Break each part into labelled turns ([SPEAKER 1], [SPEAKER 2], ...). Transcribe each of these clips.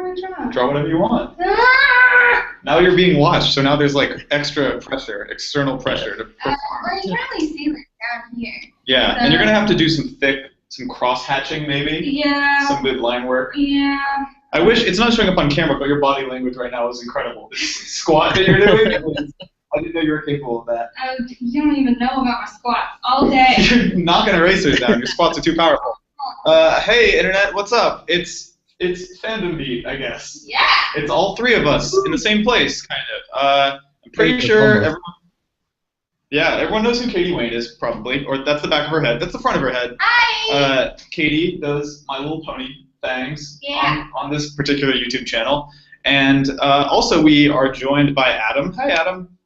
[SPEAKER 1] want to draw?
[SPEAKER 2] Draw whatever you want.
[SPEAKER 1] Ah!
[SPEAKER 2] Now you're being watched, so now there's like extra pressure, external pressure to perform.
[SPEAKER 1] Well, you can't really see like down here.
[SPEAKER 2] Yeah,
[SPEAKER 1] So,
[SPEAKER 2] and you're gonna have to do some cross hatching maybe.
[SPEAKER 1] Yeah.
[SPEAKER 2] Some good line work.
[SPEAKER 1] Yeah.
[SPEAKER 2] I wish it's not showing up on camera, but your body language right now is incredible. This squat that you're doing, I didn't know you were capable of that.
[SPEAKER 1] You don't even know about my squats all day.
[SPEAKER 2] You're knocking erasers down. Your squats are too powerful. Hey, internet, what's up? It's Fandom Beat, I guess.
[SPEAKER 1] Yeah.
[SPEAKER 2] It's all three of us in the same place, kind of. I'm pretty sure everyone knows who Catie Wayne is, probably. Or that's the back of her head. That's the front of her head.
[SPEAKER 1] Hi.
[SPEAKER 2] Catie does My Little Pony things on this particular YouTube channel. And also we are joined by Adam. Hi, Adam.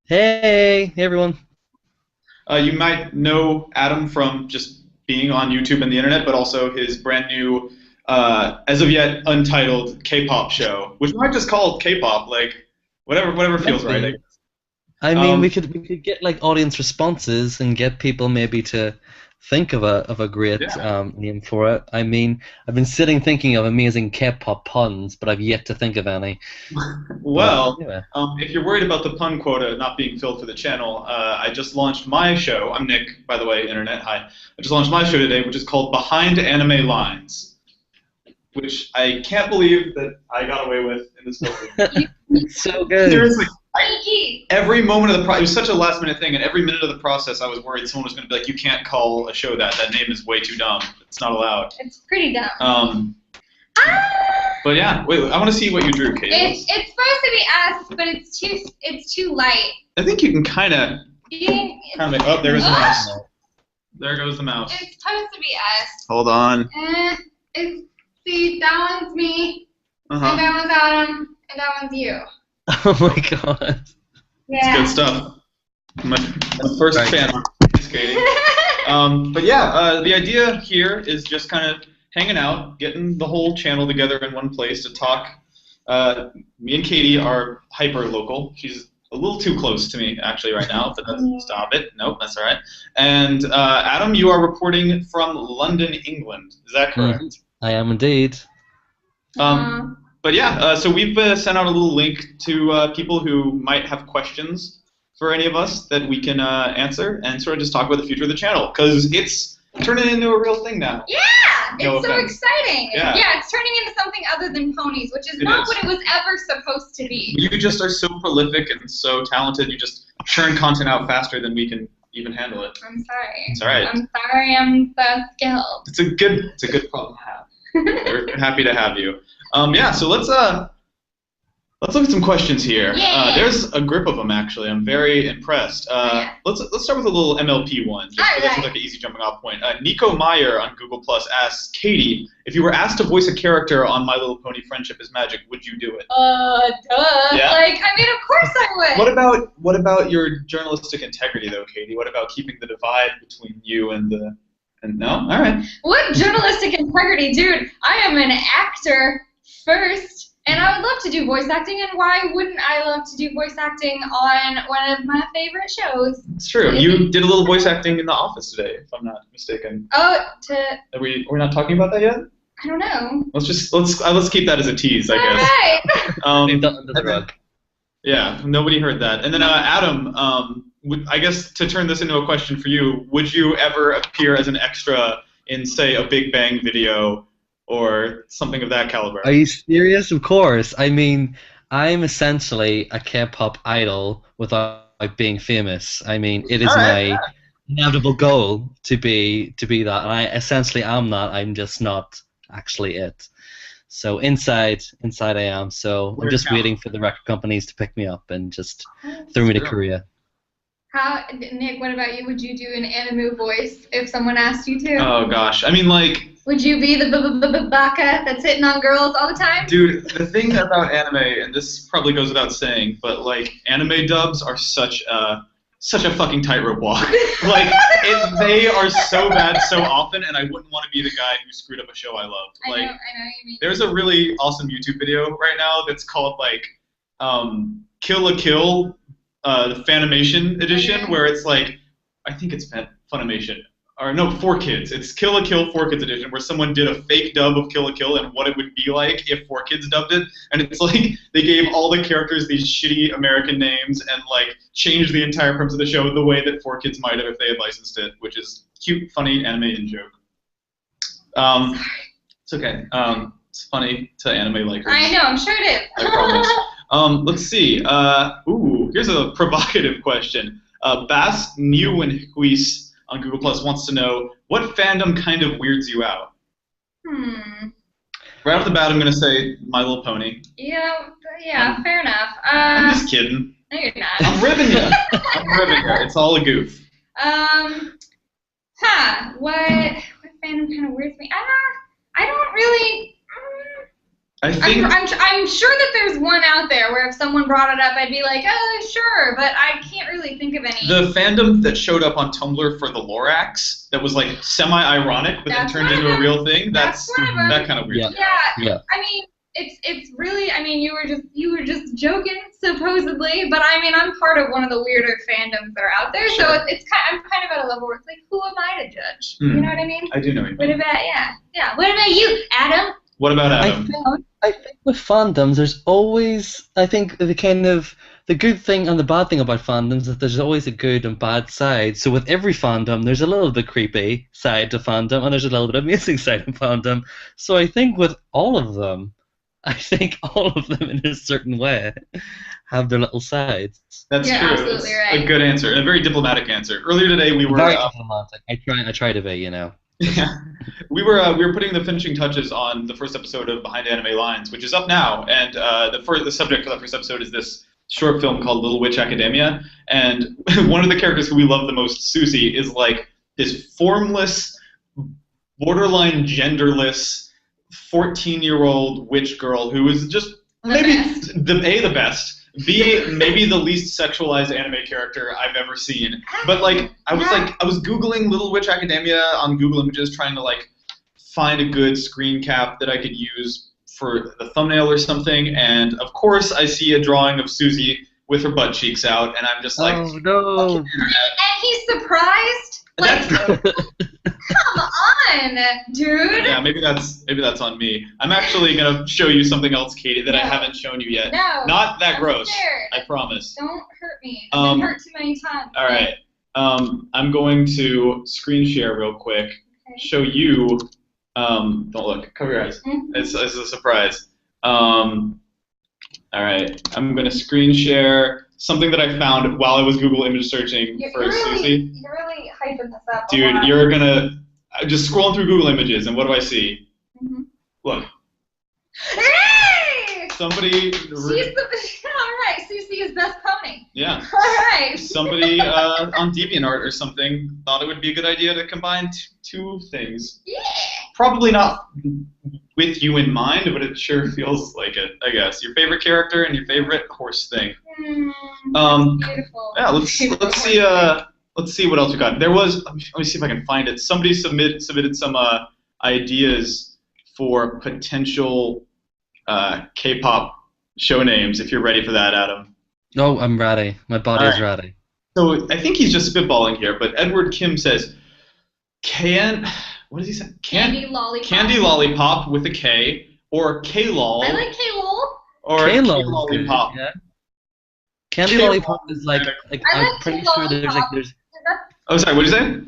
[SPEAKER 3] Hey everyone.
[SPEAKER 2] You might know Adam from just being on YouTube and the internet, but also his brand new, as of yet untitled K-pop show, which we might just call K-pop, like whatever feels right. I guess.
[SPEAKER 3] I mean, we could get like audience responses and get people maybe to think of a great name for it. I mean, I've been sitting thinking of amazing K-pop puns, but I've yet to think of any.
[SPEAKER 2] Well,
[SPEAKER 3] anyway.
[SPEAKER 2] If you're worried about the pun quota not being filled for the channel, I just launched my show. I'm Nick, by the way, internet. Hi. I just launched my show today, which is called Behind Anime Lines, which I can't believe that I got away with in this movie.
[SPEAKER 3] So good.
[SPEAKER 2] Seriously. Every moment of the process, it was such a last minute thing, and every minute of the process I was worried someone was going to be like, you can't call a show that. That name is way too dumb. It's not allowed.
[SPEAKER 1] It's pretty dumb.
[SPEAKER 2] But yeah, wait, I want to see what you drew, Catie.
[SPEAKER 1] It's supposed to be us, but it's too light.
[SPEAKER 2] I think you can kind of make, oh, there goes the mouse. There goes the mouse.
[SPEAKER 1] It's supposed to be us.
[SPEAKER 2] Hold on.
[SPEAKER 1] See, that one's me, and that one's Adam, and that one's you.
[SPEAKER 3] Oh my god.
[SPEAKER 1] Yeah.
[SPEAKER 2] It's good stuff. My first fan. Thanks, Catie. But yeah, the idea here is just kind of hanging out, getting the whole channel together in one place to talk. Me and Catie are hyper local. She's a little too close to me actually right now, but stop it. Nope, that's all right. And Adam, you are reporting from London, England. Is that correct?
[SPEAKER 3] I am indeed.
[SPEAKER 2] But yeah, so we've sent out a little link to people who might have questions for any of us that we can answer and sort of just talk about the future of the channel, because it's turning into a real thing now.
[SPEAKER 1] Yeah, it's so exciting. Yeah, it's turning into something other than ponies, which is not what it was ever supposed to be.
[SPEAKER 2] You just are so prolific and so talented. You just churn content out faster than we can even handle it.
[SPEAKER 1] I'm sorry.
[SPEAKER 2] It's all right.
[SPEAKER 1] I'm sorry I'm so skilled.
[SPEAKER 2] It's a good problem to have. We're happy to have you. Yeah, so let's look at some questions here.
[SPEAKER 1] Yeah.
[SPEAKER 2] There's a grip of them actually. I'm very impressed. Let's start with a little MLP one, just because that seems like an easy jumping off point. Nico Meyer on Google Plus asks, Catie, if you were asked to voice a character on My Little Pony: Friendship is Magic, would you do it?
[SPEAKER 1] Duh.
[SPEAKER 2] Yeah?
[SPEAKER 1] Like, I mean, of course I would.
[SPEAKER 2] What about your journalistic integrity though, Catie? What about keeping the divide between you and the no? All right.
[SPEAKER 1] What journalistic integrity, dude? I am an actor first, and I would love to do voice acting, and why wouldn't I love to do voice acting on one of my favorite shows?
[SPEAKER 2] It's true. You did a little voice acting in The Office today, if I'm not mistaken.
[SPEAKER 1] Oh,
[SPEAKER 2] We're not talking about that yet?
[SPEAKER 1] I don't know.
[SPEAKER 2] Let's keep that as a tease, I guess.
[SPEAKER 1] All right.
[SPEAKER 3] Under the rug.
[SPEAKER 2] Yeah, nobody heard that. And then Adam, I guess to turn this into a question for you, would you ever appear as an extra in, say, a Big Bang video or something of that caliber?
[SPEAKER 3] Are you serious? Of course. I mean, I'm essentially a K-pop idol without being famous. I mean, it is my inevitable goal to be that, and I essentially am that. I'm just not actually it. So inside I am. So I'm just waiting for the record companies to pick me up and just throw me to Korea.
[SPEAKER 1] Nick, what about you? Would you do an anime voice if someone asked you to?
[SPEAKER 2] Oh gosh, I mean, like.
[SPEAKER 1] Would you be the baka that's hitting on girls all the time? Dude,
[SPEAKER 2] the thing about anime, and this probably goes without saying, but like anime dubs are such a fucking tightrope walk. Like they are so bad so often, and I wouldn't want to be the guy who screwed up a show I loved. Like,
[SPEAKER 1] I know what you mean.
[SPEAKER 2] There's a really awesome YouTube video right now that's called like Kill la Kill, the Fanimation edition, where it's like, I think it's Funimation. or no, 4Kids. It's Kill la Kill 4Kids edition, where someone did a fake dub of Kill la Kill and what it would be like if 4Kids dubbed it. And it's like they gave all the characters these shitty American names and like changed the entire premise of the show the way that 4Kids might have if they had licensed it, which is cute, funny, anime in joke. It's okay. It's funny to anime likers.
[SPEAKER 1] I know, I'm sure it is.
[SPEAKER 2] I promise. Let's see. Here's a provocative question. Bas Nieuwenhuis on Google Plus wants to know, what fandom kind of weirds you out? Right off the bat, I'm going to say My Little Pony.
[SPEAKER 1] Yeah, fair enough.
[SPEAKER 2] I'm just kidding.
[SPEAKER 1] No, you're not.
[SPEAKER 2] I'm ribbing you. It's all a goof.
[SPEAKER 1] What fandom kind of weirds me? I don't really.
[SPEAKER 2] I think
[SPEAKER 1] I'm sure that there's one out there where if someone brought it up, I'd be like, sure, but I can't really think of any.
[SPEAKER 2] The fandom that showed up on Tumblr for the Lorax, that was like semi-ironic, but then turned into a real thing. That's that kind of weird.
[SPEAKER 1] Yeah. I mean, it's really. I mean, you were just joking supposedly, but I mean, I'm part of one of the weirder fandoms that are out there,
[SPEAKER 2] Sure.
[SPEAKER 1] so I'm kind of at a level where it's like, who am I to judge? You know what I mean?
[SPEAKER 2] I do know what you mean.
[SPEAKER 1] What about What about you, Adam?
[SPEAKER 2] What about Adam?
[SPEAKER 3] I think with fandoms, there's always, I think the good thing and the bad thing about fandoms is that there's always a good and bad side. So with every fandom, there's a little bit creepy side to fandom, and there's a little bit amazing side to fandom. So I think with all of them, in a certain way have their little sides.
[SPEAKER 2] That's true.
[SPEAKER 1] Absolutely right.
[SPEAKER 2] A good answer, and a very diplomatic answer. Earlier today, we were
[SPEAKER 3] Very diplomatic. I try to be,
[SPEAKER 2] Yeah, we were putting the finishing touches on the first episode of Behind Anime Lines, which is up now, and the subject for that first episode is this short film called Little Witch Academia, and one of the characters who we love the most, Susie, is like this formless, borderline genderless, 14-year-old witch girl who is just maybe the best. B, maybe the least sexualized anime character I've ever seen. But like I was Googling Little Witch Academia on Google Images trying to like find a good screen cap that I could use for the thumbnail or something, and of course I see a drawing of Susie with her butt cheeks out, and I'm just like,
[SPEAKER 3] oh no.
[SPEAKER 1] And he's surprised? Like, come on, dude.
[SPEAKER 2] Yeah, maybe that's on me. I'm actually gonna show you something else, Katie, that I haven't shown you yet.
[SPEAKER 1] No.
[SPEAKER 2] Not that
[SPEAKER 1] I'm
[SPEAKER 2] gross.
[SPEAKER 1] scared.
[SPEAKER 2] I promise.
[SPEAKER 1] Don't hurt me. I've been hurt too many times.
[SPEAKER 2] All right. I'm going to screen share real quick.
[SPEAKER 1] Okay.
[SPEAKER 2] Show you. Don't look. Cover your eyes. It's a surprise. All right. I'm gonna screen share something that I found while I was Google image searching for Susie.
[SPEAKER 1] You're really hyping this up.
[SPEAKER 2] Dude, you're gonna just scrolling through Google Images, and what do I see? Look.
[SPEAKER 1] Hey!
[SPEAKER 2] Somebody.
[SPEAKER 1] All right, Susie is best pony.
[SPEAKER 2] Yeah.
[SPEAKER 1] All right.
[SPEAKER 2] Somebody on DeviantArt or something thought it would be a good idea to combine two things.
[SPEAKER 1] Yeah.
[SPEAKER 2] Probably not with you in mind, but it sure feels like it, I guess. Your favorite character and your favorite horse thing.
[SPEAKER 1] Beautiful.
[SPEAKER 2] Yeah, let's see what else we got. There was, let me see if I can find it. Somebody submitted some ideas for potential K-pop show names. If you're ready for that, Adam.
[SPEAKER 3] No, I'm ready. My body's ready.
[SPEAKER 2] So I think he's just spitballing here, but Edward Kim says, what does he say?
[SPEAKER 1] Candy Lollipop.
[SPEAKER 2] Candy Lollipop with a K, or K-Lol.
[SPEAKER 1] I like K-Lol.
[SPEAKER 2] Or K-Lollipop.
[SPEAKER 3] Yeah. Candy Lollipop is like I'm pretty sure there's
[SPEAKER 2] Oh, sorry, what did you say?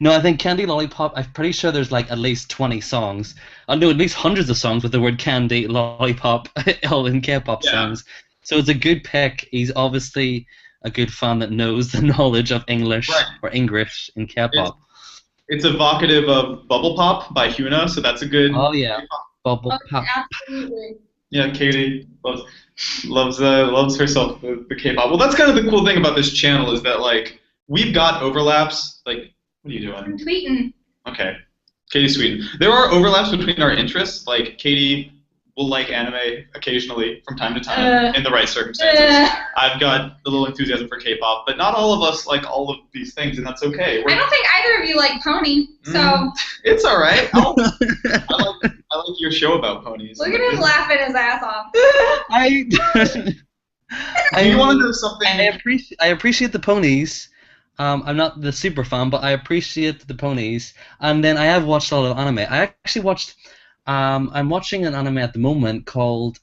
[SPEAKER 3] No, I think Candy Lollipop, I'm pretty sure there's like at least 20 songs. No, at least hundreds of songs with the word Candy Lollipop all in K-pop songs. So it's a good pick. He's obviously a good fan that knows the knowledge of English or English in K-pop.
[SPEAKER 2] It's evocative of Bubble Pop by Hyuna, so that's a good.
[SPEAKER 3] Oh yeah, Bubble Pop.
[SPEAKER 1] Absolutely.
[SPEAKER 2] Yeah, Katie loves herself the K-pop. Well, that's kind of the cool thing about this channel is that like we've got overlaps. Like, what are you doing?
[SPEAKER 1] I'm tweeting.
[SPEAKER 2] Okay, Katie's tweeting. There are overlaps between our interests. Like Katie will like anime occasionally from time to time in the right circumstances. I've got a little enthusiasm for K-pop, but not all of us like all of these things, and that's okay.
[SPEAKER 1] I don't think either of you like pony, so
[SPEAKER 2] it's all right. I like your show about ponies.
[SPEAKER 1] Look at him laughing his ass off.
[SPEAKER 3] Do
[SPEAKER 2] you want to know something?
[SPEAKER 3] I appreciate the ponies, I'm not the super fan, but I appreciate the ponies. And then I have watched a lot of anime. I actually watched. I'm watching an anime at the moment called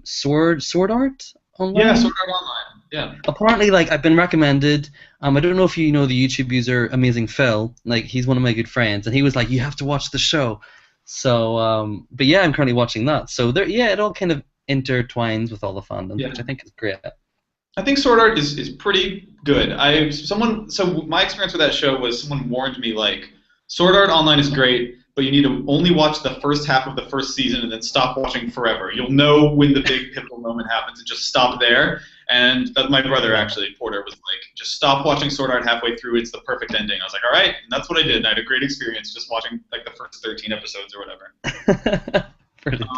[SPEAKER 3] Sword Art Online.
[SPEAKER 2] Yeah, Sword Art Online. Yeah.
[SPEAKER 3] Apparently, like I've been recommended. I don't know if you know the YouTube user Amazing Phil. Like he's one of my good friends, and he was like, "You have to watch the show." So, but yeah, I'm currently watching that. So there, yeah, it all kind of intertwines with all the fandoms,
[SPEAKER 2] Yeah.
[SPEAKER 3] which I think is great.
[SPEAKER 2] I think Sword Art is pretty good. So my experience with that show was someone warned me like Sword Art Online is great, but you need to only watch the first half of the first season and then stop watching forever. You'll know when the big pivotal moment happens and just stop there. And my brother actually, Porter, was like, just stop watching Sword Art halfway through. It's the perfect ending. I was like, all right, and that's what I did. And I had a great experience just watching like the first 13 episodes or whatever.
[SPEAKER 3] Brilliant.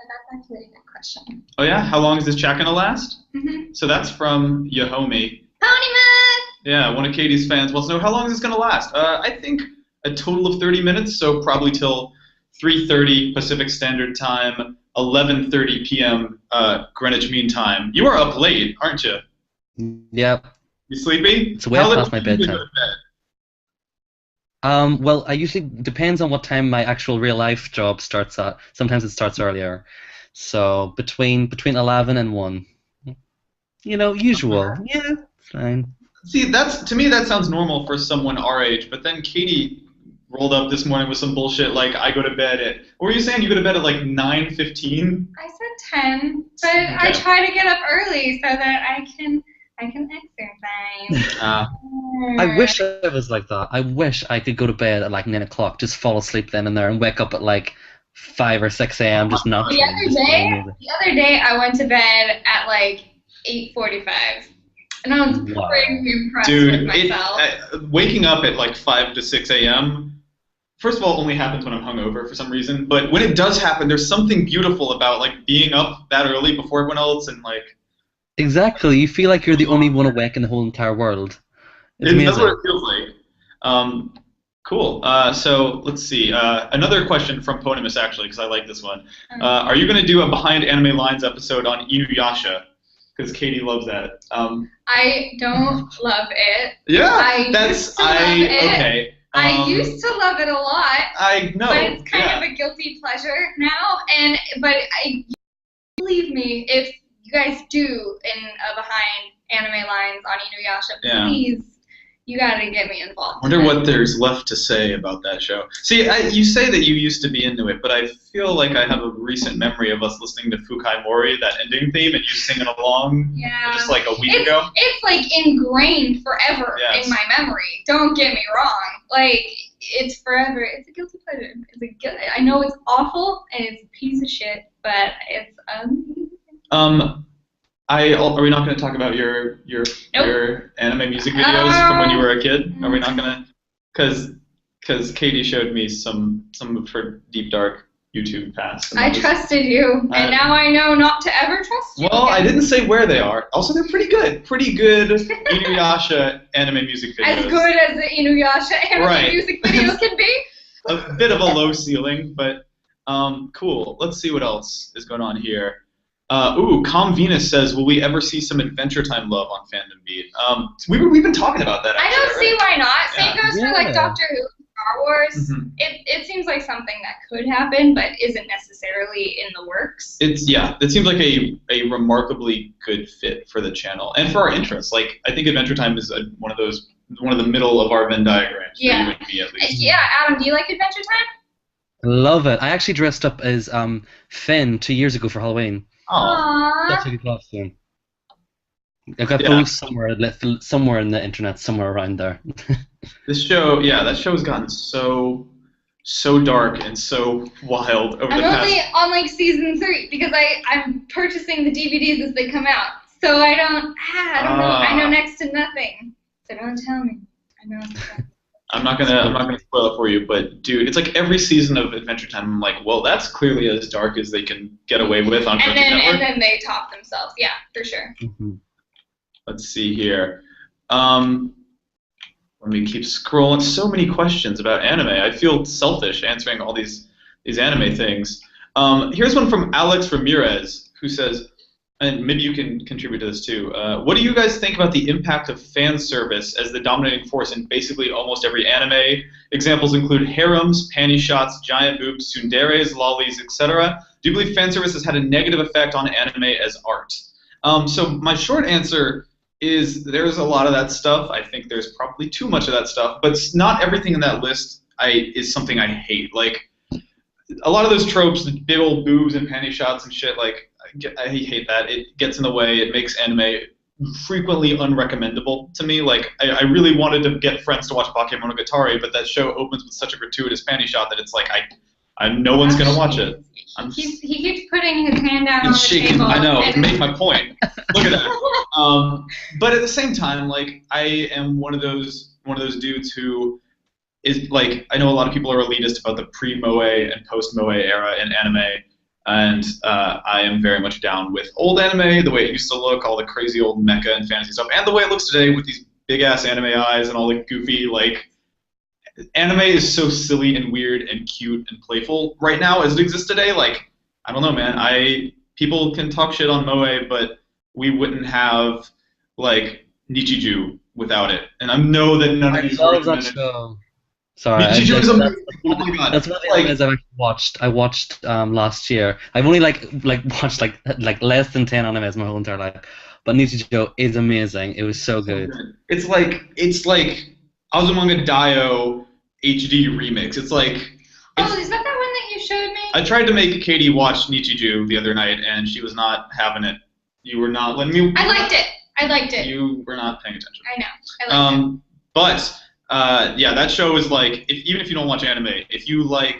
[SPEAKER 1] That's actually a good question.
[SPEAKER 2] Oh yeah, how long is this chat gonna last?
[SPEAKER 1] Mm-hmm.
[SPEAKER 2] So that's from Yahomi.
[SPEAKER 1] Ponyman!
[SPEAKER 2] Yeah, one of Katie's fans wants to know how long is this gonna last. I think a total of 30 minutes, so probably till 3:30 Pacific Standard Time, 11:30 p.m. Greenwich Mean Time. You are up late, aren't you?
[SPEAKER 3] Yep.
[SPEAKER 2] You sleepy?
[SPEAKER 3] It's way past my bedtime. Well, I usually depends on what time my actual real life job starts at. Sometimes it starts earlier, so between 11 and 1. You know, usual. Yeah, it's fine.
[SPEAKER 2] See, to me that sounds normal for someone our age, but then Katie rolled up this morning with some bullshit like I go to bed at. What were you saying? You go to bed at like 9:15?
[SPEAKER 1] I said 10, but
[SPEAKER 2] Okay.
[SPEAKER 1] I try to get up early so that I can exercise.
[SPEAKER 3] I wish I was like that. I wish I could go to bed at like 9 o'clock, just fall asleep then and there, and wake up at like 5 or 6 a.m. just not.
[SPEAKER 1] The other day I went to bed at like 8:45, and I was pretty impressed with myself.
[SPEAKER 2] Waking up at like 5 to 6 a.m. First of all, only happens when I'm hungover for some reason. But when it does happen, there's something beautiful about like being up that early before everyone else and like.
[SPEAKER 3] Exactly, you feel like you're the only one awake in the whole entire world. It's amazing.
[SPEAKER 2] That's what it feels like. Cool. So let's see. Another question from Ponimus actually, because I like this one. Are you going to do a Behind Anime Lines episode on Inuyasha? Because Katie loves that.
[SPEAKER 1] I don't love it.
[SPEAKER 2] Yeah,
[SPEAKER 1] okay. I used to love it a lot.
[SPEAKER 2] I know.
[SPEAKER 1] But it's kind of a guilty pleasure now. But believe me, if you guys do in a Behind Anime Lines on Inuyasha, please, you gotta get me involved.
[SPEAKER 2] I wonder what there's left to say about that show. See, you say that you used to be into it, but I feel like I have a recent memory of us listening to Fukai Mori, that ending theme, and you singing along just like a week ago.
[SPEAKER 1] It's like ingrained forever in my memory. Don't get me wrong. Like, it's forever. It's a guilty pleasure. I know it's awful and it's a piece of shit, but it's
[SPEAKER 2] Are we not going to talk about your anime music videos from when you were a kid? Are we not going to? Because Katie showed me some of her deep dark YouTube past.
[SPEAKER 1] I trusted you, and now I know not to ever trust you.
[SPEAKER 2] Well, I didn't say where they are. Also, they're pretty good. Pretty good Inuyasha anime music videos.
[SPEAKER 1] As good as the Inuyasha anime music video can be.
[SPEAKER 2] A bit of a low ceiling, but cool. Let's see what else is going on here. Calm Venus says, will we ever see some Adventure Time love on Fandom Beat? We've been talking about that, actually.
[SPEAKER 1] I don't see why not. Same goes for like Doctor Who, Star Wars.
[SPEAKER 2] Mm-hmm.
[SPEAKER 1] It seems like something that could happen, but isn't necessarily in the works.
[SPEAKER 2] It seems like a remarkably good fit for the channel and for our interests. Like, I think Adventure Time is one of the middle of our Venn diagrams.
[SPEAKER 1] Yeah.
[SPEAKER 2] For you and me, at least.
[SPEAKER 1] Yeah, Adam, do you like Adventure Time?
[SPEAKER 3] Love it. I actually dressed up as Finn 2 years ago for Halloween.
[SPEAKER 1] Aww.
[SPEAKER 3] That's a good costume. I've got those somewhere in the internet, somewhere around there.
[SPEAKER 2] That show's gotten so dark and so wild over the past.
[SPEAKER 1] I'm only on like season 3 because I'm purchasing the DVDs as they come out, so I don't know. I know next to nothing, so don't tell me. I know.
[SPEAKER 2] I'm not gonna spoil it for you, but dude, it's like every season of Adventure Time. I'm like, well, that's clearly as dark as they can get away with on Cartoon Network.
[SPEAKER 1] And then they top themselves. Yeah, for sure.
[SPEAKER 3] Mm-hmm.
[SPEAKER 2] Let's see here. Let me keep scrolling. So many questions about anime. I feel selfish answering all these anime things. Here's one from Alex Ramirez, who says, and maybe you can contribute to this too. What do you guys think about the impact of fan service as the dominating force in basically almost every anime? Examples include harems, panty shots, giant boobs, tsunderes, lollies, etc. Do you believe fan service has had a negative effect on anime as art? So my short answer is there's a lot of that stuff. I think there's probably too much of that stuff, but not everything in that list is something I hate. Like a lot of those tropes, the big old boobs and panty shots and shit, like I hate that. It gets in the way. It makes anime frequently unrecommendable to me. Like I really wanted to get friends to watch Bakemonogatari, but that show opens with such a gratuitous panty shot that it's like no one's gonna watch it.
[SPEAKER 1] He keeps putting his hand down on the
[SPEAKER 2] shaking.
[SPEAKER 1] table.
[SPEAKER 2] I know. To make my point. Look at that. But at the same time, like I am one of those dudes who is like, I know a lot of people are elitist about the pre-Moe and post-Moe era in anime, and I am very much down with old anime, the way it used to look, all the crazy old mecha and fantasy stuff, and the way it looks today with these big-ass anime eyes and all the goofy, like, anime is so silly and weird and cute and playful right now as it exists today. Like, I don't know, man. People can talk shit on Moe, but we wouldn't have, like, Nichiju without it. And I know that none of these
[SPEAKER 3] show. Sorry,
[SPEAKER 2] Nichiju is amazing. Oh my god.
[SPEAKER 3] That's one of the animes I've actually watched. I watched last year. I've only watched like less than 10 animes my whole entire life. But Nichiju is amazing. It was so good.
[SPEAKER 2] It's like Azumanga Daioh HD remix. It's like.
[SPEAKER 1] Is that the one that you showed me?
[SPEAKER 2] I tried to make Catie watch Nichiju the other night, and she was not having it. You were not letting me.
[SPEAKER 1] I liked it.
[SPEAKER 2] You were not paying attention.
[SPEAKER 1] I know. I liked it.
[SPEAKER 2] But yeah, that show is like, even if you don't watch anime, if you like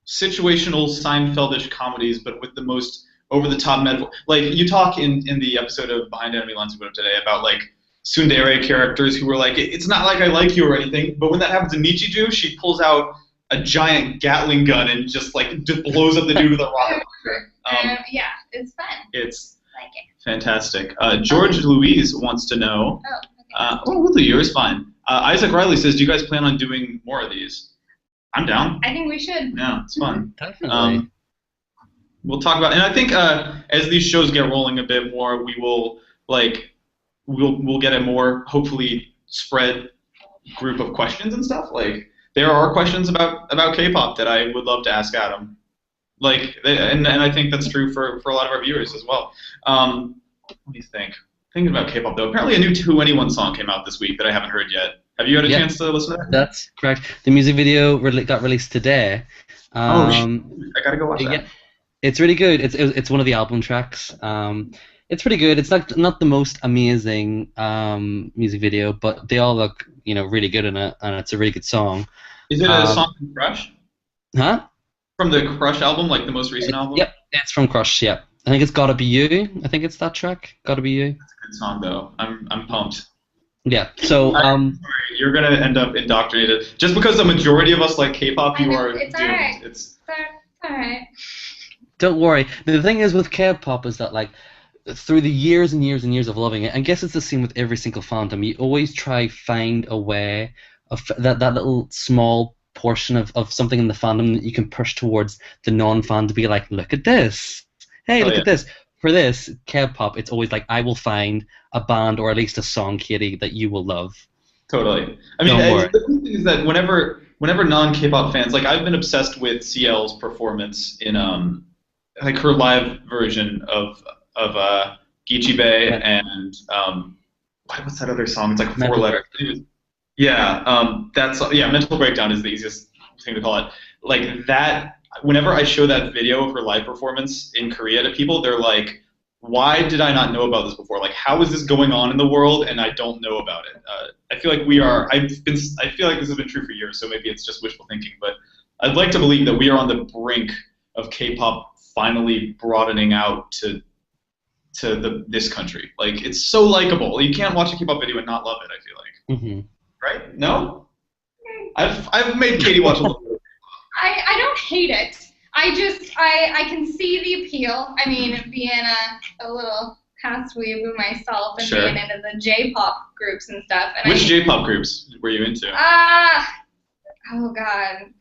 [SPEAKER 2] situational Seinfeldish comedies, but with the most over-the-top metaphor, like you talk in the episode of Behind Enemy Lines we put up today about like tsundere characters who were like, it's not like I like you or anything, but when that happens in Nichiju, she pulls out a giant Gatling gun and just blows up the dude with a rocket.
[SPEAKER 1] Yeah, it's fun.
[SPEAKER 2] It's
[SPEAKER 1] like it.
[SPEAKER 2] Fantastic. George Louise wants to know. We'll do yours, fine. Isaac Riley says, do you guys plan on doing more of these? I'm down.
[SPEAKER 1] I think we should.
[SPEAKER 2] Yeah, it's fun.
[SPEAKER 3] Definitely.
[SPEAKER 2] We'll talk about, and I think as these shows get rolling a bit more, we will we'll get a more hopefully spread group of questions and stuff. Like there are questions about K-pop that I would love to ask Adam. And I think that's true for a lot of our viewers as well. Let me think. Thinking about K-pop though, apparently a new To Anyone song came out this week that I haven't heard yet. Have you had a chance to listen to that?
[SPEAKER 3] That's correct. The music video got released today.
[SPEAKER 2] I gotta go watch that.
[SPEAKER 3] Yeah, it's really good. It's one of the album tracks. It's pretty good. It's not the most amazing music video, but they all look really good in it, and it's a really good song.
[SPEAKER 2] Is it a song from Crush?
[SPEAKER 3] Huh?
[SPEAKER 2] From the Crush album, like the most recent album?
[SPEAKER 3] Yep, it's from Crush. Yep. I think it's Gotta Be You. I think it's that track. Gotta Be You.
[SPEAKER 2] That's a good song though. I'm pumped.
[SPEAKER 3] Yeah. So
[SPEAKER 2] sorry, you're gonna end up indoctrinated just because the majority of us like K-pop. You are
[SPEAKER 1] it's
[SPEAKER 2] doomed.
[SPEAKER 1] Alright.
[SPEAKER 2] It's
[SPEAKER 1] alright.
[SPEAKER 3] Don't worry. The thing is with K-pop is that through the years and years and years of loving it, I guess it's the same with every single fandom. You always try find a way of that little small portion of something in the fandom that you can push towards the non-fan to be like, look at this. Hey, look at this. For this K-pop, it's always like, I will find a band or at least a song, Catie, that you will love.
[SPEAKER 2] Totally. I mean, the thing is that whenever non-K-pop fans, like I've been obsessed with CL's performance in her live version of Gichibe and what's that other song? It's like four letters. Yeah, Mental Breakdown is the easiest thing to call it. Like that. Whenever I show that video of her live performance in Korea to people, they're like, why did I not know about this before? Like, how is this going on in the world and I don't know about it? I feel like I feel like this has been true for years, so maybe it's just wishful thinking, but I'd like to believe that we are on the brink of K-pop finally broadening out to this country. Like, it's so likable. You can't watch a K-pop video and not love it, I feel like.
[SPEAKER 3] Mm-hmm.
[SPEAKER 2] Right? No? I've made Catie watch a little bit.
[SPEAKER 1] I don't hate it. I can see the appeal. I mean, being a little past weeaboo myself and being into the J-pop groups and stuff. And
[SPEAKER 2] which J-pop groups were you into?
[SPEAKER 1] Oh God,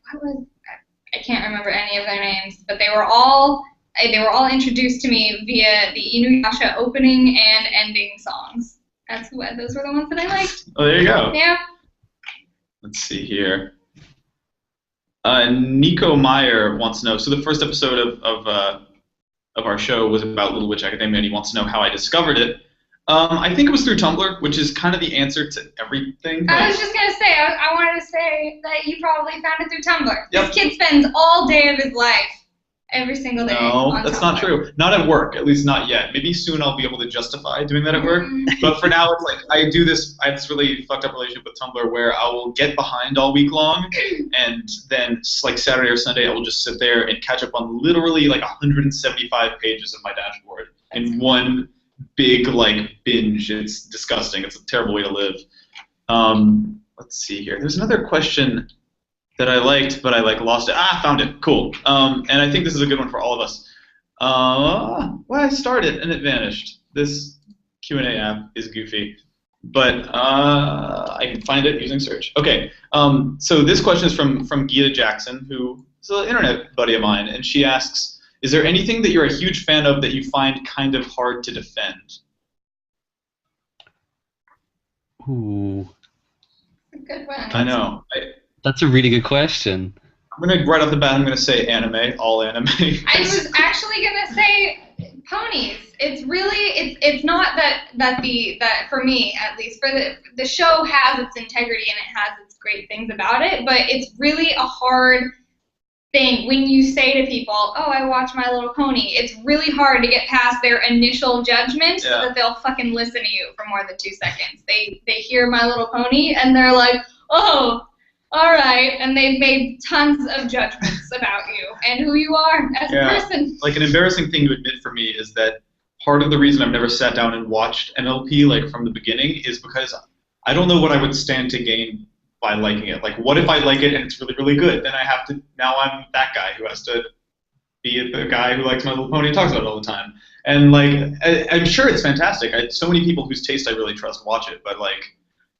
[SPEAKER 1] I can't remember any of their names, but they were all they were all introduced to me via the Inuyasha opening and ending songs. Those were the ones that I liked.
[SPEAKER 2] Oh, there you go.
[SPEAKER 1] Yeah.
[SPEAKER 2] Let's see here. Nico Meyer wants to know. So the first episode of our show was about Little Witch Academia, and he wants to know how I discovered it. I think it was through Tumblr, which is kind of the answer to everything.
[SPEAKER 1] I was just going to say, I wanted to say that you probably found it through Tumblr.
[SPEAKER 2] Yep.
[SPEAKER 1] This kid spends all day of his life, every single day on
[SPEAKER 2] that's
[SPEAKER 1] Tumblr.
[SPEAKER 2] not true. Not at work, at least not yet. Maybe soon I'll be able to justify doing that at work. But for now, it's like I do this. I have this really fucked up relationship with Tumblr where I will get behind all week long, and then like Saturday or Sunday I will just sit there and catch up on literally like 175 pages of my dashboard in one big like binge. It's disgusting. It's a terrible way to live. Let's see here. There's another question that I liked, but I like lost it. Found it. Cool. And I think this is a good one for all of us. Well, I started and it vanished. This Q&A app is goofy, but I can find it using search. Okay. So this question is from Gita Jackson, who is an internet buddy of mine, and she asks, is there anything that you're a huge fan of that you find kind of hard to defend?
[SPEAKER 3] Ooh.
[SPEAKER 1] Good one.
[SPEAKER 2] I know.
[SPEAKER 3] That's a really good question.
[SPEAKER 2] I'm gonna right off the bat. I'm gonna say anime, all anime.
[SPEAKER 1] I was actually gonna say ponies. It's really it's not that for me at least for the show has its integrity and it has its great things about it, but it's really a hard thing when you say to people, "Oh, I watch My Little Pony." It's really hard to get past their initial judgment so that they'll fucking listen to you for more than 2 seconds. They hear My Little Pony and they're like, "Oh, all right," and they've made tons of judgments about you and who you are as a person.
[SPEAKER 2] Like an embarrassing thing to admit for me is that part of the reason I've never sat down and watched NLP like from the beginning is because I don't know what I would stand to gain by liking it. Like, what if I like it and it's really, really good? Then now I'm that guy who has to be the guy who likes My Little Pony and talks about it all the time. And like, I'm sure it's fantastic. So many people whose taste I really trust watch it, but like,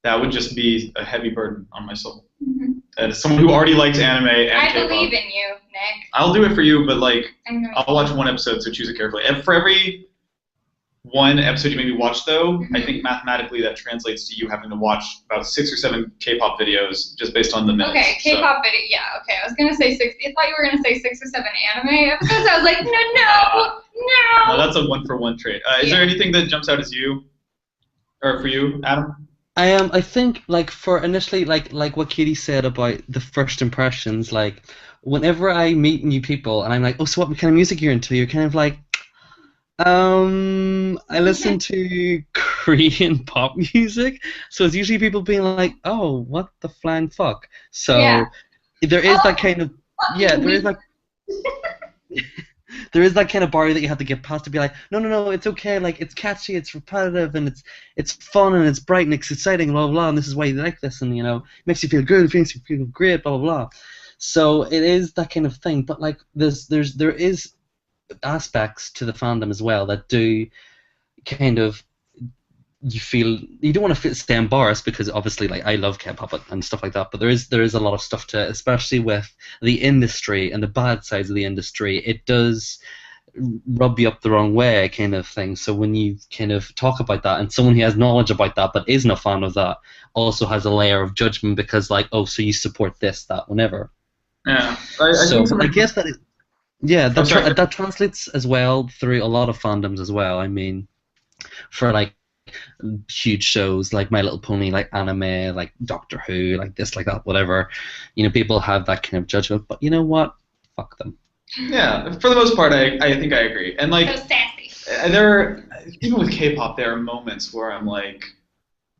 [SPEAKER 2] that would just be a heavy burden on my soul.
[SPEAKER 1] Mm-hmm.
[SPEAKER 2] As someone who already likes anime and
[SPEAKER 1] I
[SPEAKER 2] K-pop,
[SPEAKER 1] believe in you, Nick.
[SPEAKER 2] I'll do it for you, but like, I'll watch one episode, so choose it carefully. And for every one episode you maybe watch, though, I think mathematically that translates to you having to watch about 6 or 7 K-pop videos just based on the minutes.
[SPEAKER 1] Okay, K-pop video. Yeah, okay. I was gonna say 6. I thought you were gonna say 6 or 7 anime episodes. I was like, no.
[SPEAKER 2] No, that's a 1-for-1 trait. Is there anything that jumps out as you, or for you, Adam?
[SPEAKER 3] I think like for initially like what Catie said about the first impressions, like whenever I meet new people and I'm like, oh, so what kind of music you're into? You're kind of like, I listen to Korean pop music, so it's usually people being like, oh, what the flying fuck? So there is that kind of there is like there is that kind of barrier that you have to get past to be like, no, it's okay, like it's catchy, it's repetitive, and it's fun and it's bright and it's exciting, blah blah blah, and this is why you like this, and it makes you feel good, it makes you feel great, blah blah blah. So it is that kind of thing, but like there is aspects to the fandom as well that do kind of you feel you don't want to stay embarrassed because obviously like I love K-pop and stuff like that, but there is a lot of stuff to it, especially with the industry and the bad sides of the industry. It does rub you up the wrong way kind of thing. So when you kind of talk about that and someone who has knowledge about that but isn't a fan of that also has a layer of judgment because like, oh, so you support this, that, whenever.
[SPEAKER 2] Yeah.
[SPEAKER 3] I guess that is. Yeah, that translates as well through a lot of fandoms as well. I mean, for like huge shows like My Little Pony, like anime, like Doctor Who, like this, like that, whatever, people have that kind of judgment. But you know what? Fuck them.
[SPEAKER 2] Yeah, for the most part, I think I agree. And like,
[SPEAKER 1] so sassy.
[SPEAKER 2] Even with K-pop, there are moments where I'm like,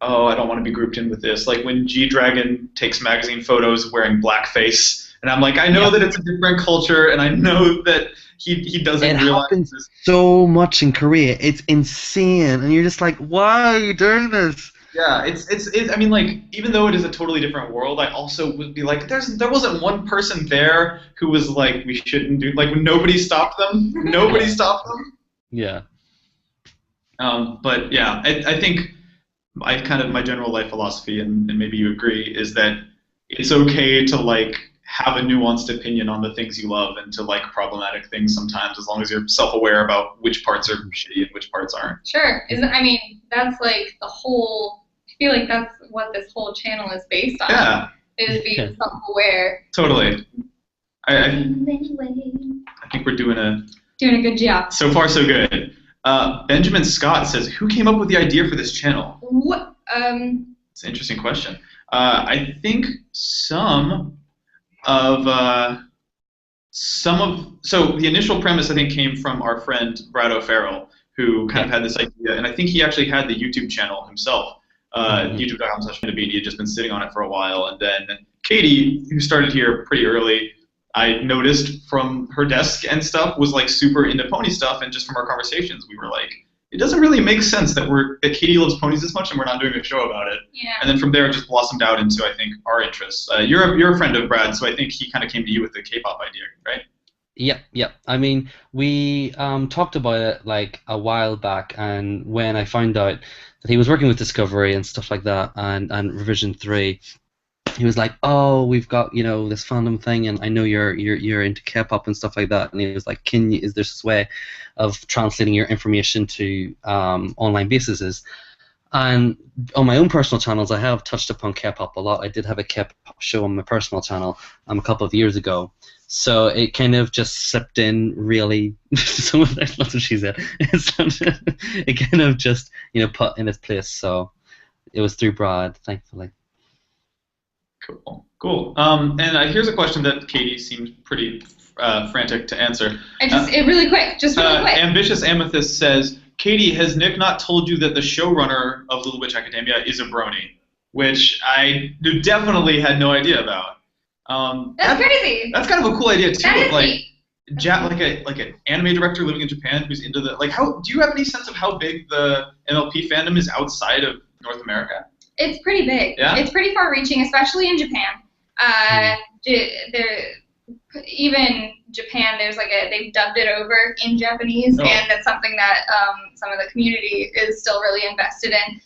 [SPEAKER 2] oh, I don't want to be grouped in with this. Like when G-Dragon takes magazine photos wearing blackface. And I'm like, I know that it's a different culture, and I know that he doesn't realize
[SPEAKER 3] it happens
[SPEAKER 2] this.
[SPEAKER 3] So much in Korea. It's insane, and you're just like, why are you doing this?
[SPEAKER 2] Yeah, I mean, like, even though it is a totally different world, I also would be like, there wasn't one person there who was like, we shouldn't do, like, nobody stopped them. Nobody stopped them.
[SPEAKER 3] Yeah.
[SPEAKER 2] But yeah, I think my general life philosophy, and maybe you agree, is that it's okay to like have a nuanced opinion on the things you love and to like problematic things sometimes, as long as you're self-aware about which parts are shitty and which parts aren't.
[SPEAKER 1] Sure. I mean, that's like the whole. I feel like that's what this whole channel is based on.
[SPEAKER 2] Yeah.
[SPEAKER 1] Is being self-aware.
[SPEAKER 2] Totally. I think we're doing a
[SPEAKER 1] good job.
[SPEAKER 2] So far, so good. Benjamin Scott says, "Who came up with the idea for this channel?"
[SPEAKER 1] What?
[SPEAKER 2] It's an interesting question. I think so the initial premise I think came from our friend Brad O'Farrell, who kind of had this idea, and I think he actually had the YouTube channel himself. YouTube.com/fandoms. He had just been sitting on it for a while, and then Catie, who started here pretty early, I noticed from her desk and stuff, was like super into pony stuff, and just from our conversations, we were like, it doesn't really make sense that Catie loves ponies this much and we're not doing a show about it.
[SPEAKER 1] Yeah.
[SPEAKER 2] And then from there, it just blossomed out into, I think, our interests. You're a friend of Brad, so I think he kind of came to you with the K-pop idea, right?
[SPEAKER 3] Yep. I mean, we talked about it like a while back, and when I found out that he was working with Discovery and stuff like that, and Revision 3, he was like, "Oh, we've got this fandom thing, and I know you're into K-pop and stuff like that." And he was like, "Is there this way of translating your information to online bases?" And on my own personal channels, I have touched upon K-pop a lot. I did have a K-pop show on my personal channel a couple of years ago. So it kind of just slipped in really. That's what she said. It kind of just put in its place. So it was through Brad, thankfully.
[SPEAKER 2] Cool. And here's a question that Catie seemed pretty frantic to answer.
[SPEAKER 1] Really quick.
[SPEAKER 2] Ambitious Amethyst says, "Catie, has Nick not told you that the showrunner of Little Witch Academia is a brony?" Which I definitely had no idea about.
[SPEAKER 1] That's crazy.
[SPEAKER 2] That's kind of a cool idea too.
[SPEAKER 1] That is
[SPEAKER 2] like an anime director living in Japan who's into the how. Do you have any sense of how big the MLP fandom is outside of North America?
[SPEAKER 1] It's pretty big.
[SPEAKER 2] Yeah?
[SPEAKER 1] It's pretty far-reaching, especially in Japan. Even Japan, they've dubbed it over in Japanese, and that's something that some of the community is still really invested in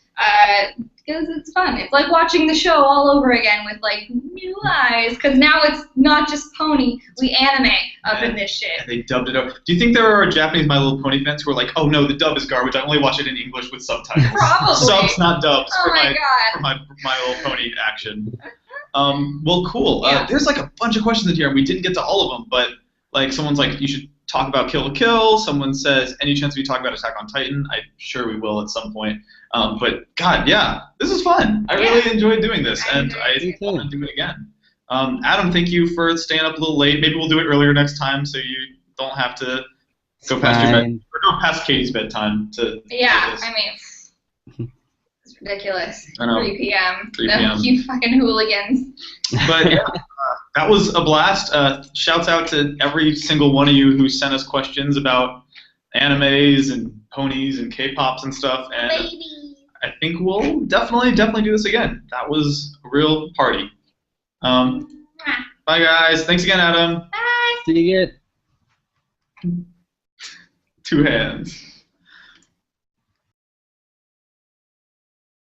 [SPEAKER 1] because it's fun. It's like watching the show all over again with like new eyes, because now it's not just pony. We animate up in this shit.
[SPEAKER 2] And they dubbed it over. Do you think there are Japanese My Little Pony fans who are like, "Oh no, the dub is garbage. I only watch it in English with subtitles."
[SPEAKER 1] Probably.
[SPEAKER 2] Subs, not dubs.
[SPEAKER 1] Oh my god.
[SPEAKER 2] For my Little Pony action. Well, cool.
[SPEAKER 1] Yeah.
[SPEAKER 2] There's like a bunch of questions in here, and we didn't get to all of them, but like someone's like, "You should talk about Kill la Kill." Someone says, "Any chance we talk about Attack on Titan?" I'm sure we will at some point. But God, yeah, this is fun. I really enjoyed doing this, and I want to do it again. Adam, thank you for staying up a little late. Maybe we'll do it earlier next time, so you don't have to go past your bed or go past Catie's bedtime to.
[SPEAKER 1] Yeah, I mean, it's ridiculous.
[SPEAKER 2] I know.
[SPEAKER 1] 3 p.m.
[SPEAKER 2] 3 p.m.
[SPEAKER 1] You fucking hooligans.
[SPEAKER 2] But yeah, that was a blast. Shouts out to every single one of you who sent us questions about animes and ponies and K-pops and stuff. And I think we'll definitely do this again. That was a real party. Bye guys. Thanks again, Adam.
[SPEAKER 1] Bye.
[SPEAKER 3] See you again.
[SPEAKER 2] 2 hands.